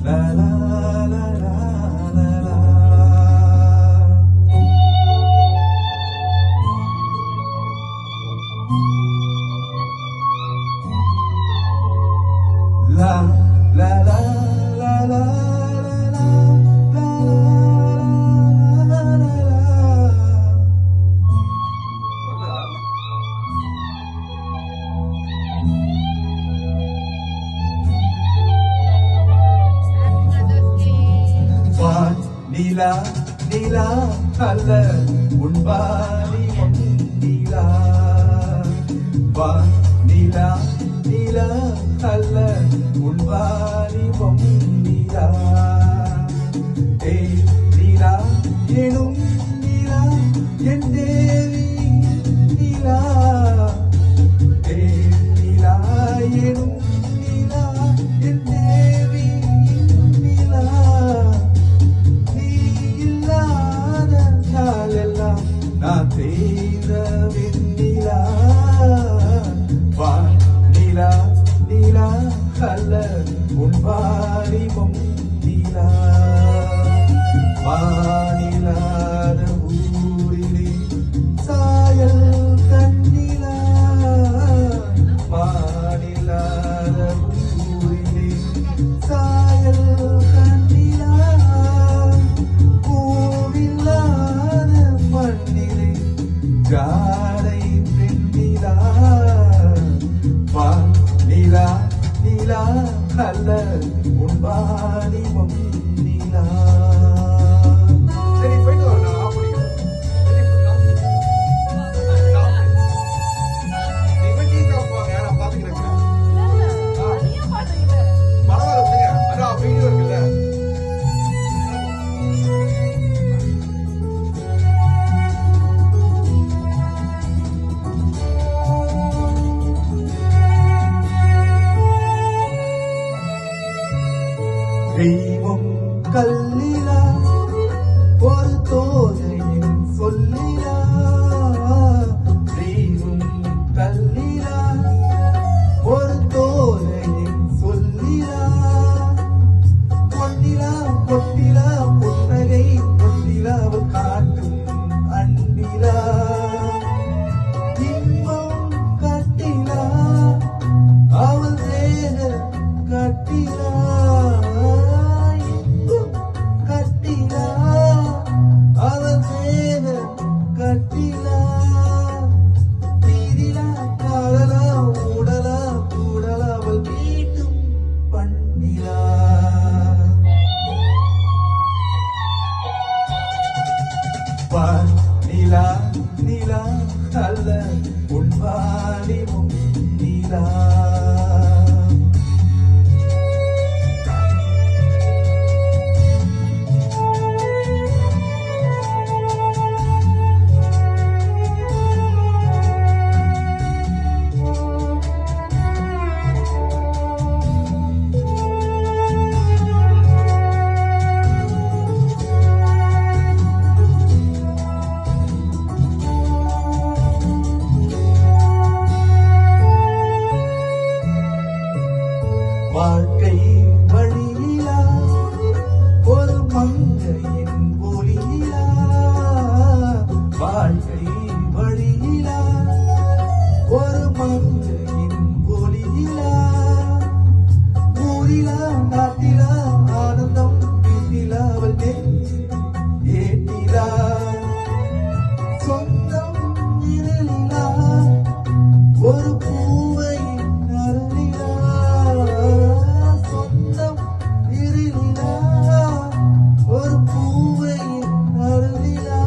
la la la la la la. La la la la la la la la la la. வான் நிலா நிலா அல்ல உன்பாலி நிலா. வான் நிலா நிலா அல்ல உன்பாலி நிலா. ஏ நிலா எனும் நிலா என் தேவி நிலா. ஏ நிலா எனும் நிலா என் தேவி நிலா. நீ இல்லாத நாளெல்லாம் நான் செய்த வெண்ணிலா. வான் நிலா நிலா அல்ல உன் வாலிபம் நிலா. வானிலாத ஊரிலே சாயல் கண்ணிலா. வானிலாத ஊரிலே சாயல் கண்ணிலா. பூவில்லாத மண்ணிலே ஜாடை பெண்ணிலா. வான் நிலா நிலா அல்ல உன் வாலிபம் நிலா. சரி போயிட்டு வா, நான் ஆஃப் பண்ணிக்கிறேன். நீ போய் டீ சாப்பிட்டு வாங்க, நான் பாத்துக்கிறேன். பரவாயில்ல விடுங்க, அதான் வீடியோ இருக்குல்ல. தெய்வம் கல்லிலா ஒரு தோகையின் சொல்லிலா. தெய்வம் கல்லிலா ஒரு தோகையின் சொல்லிலா. பொன்னிலா பொன்னிலா புன்னகை பொன்னிலா அவள் காட்டும் அன்பிலா. இன்பம் கட்டிலா அவள் தேக கட்டிலா. கட்டிலா அவள் தேக கட்டிலா. நீரிலா காதலா ஊடலா கூடலா அவள் மீட்டும் பண்ணிலா. வான் நிலா நிலா அல்ல உன் வாலிபம் நிலா. வாழ்க்கை வழியிலா ஒரு மங்கையின் ஒளியிலா. வாழ்க்கை வழியிலா ஒரு மங்கையின் ஒளியிலா. ஊரிலா நாட்டிலா ஆனந்தம் வீட்டிலா அவள் ஏட்டிலா. சொந்தம் இருளிலா ஒரு பூவை அருளிலா. சொந்தம் இருளிலா ஒரு பூவை அருளிலா.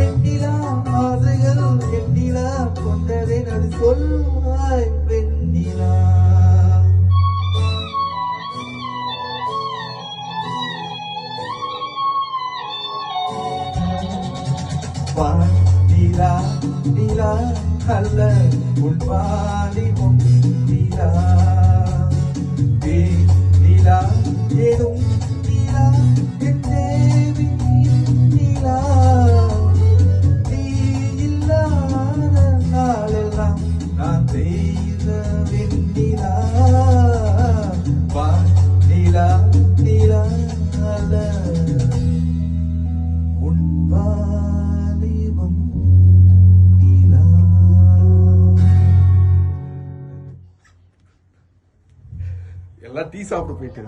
எண்ணிலா ஆசைகள் எண்ணிலா கொண்டதை நடு சொல்வாய் பெண்ணிலா. வான் நிலா நிலா அல்ல உன் வாலிபம் நிலா. ஏ நிலா ஏதும் நிலா என் தேவி நிலா. நீ இல்லாத நாளெல்லாம் நான் செய்த வெண்ணிலா. வான் நிலா நிலா அல்ல உன் வாலிபம் நிலா. எல்லாம் டீ சாப்பிட போயிட்டு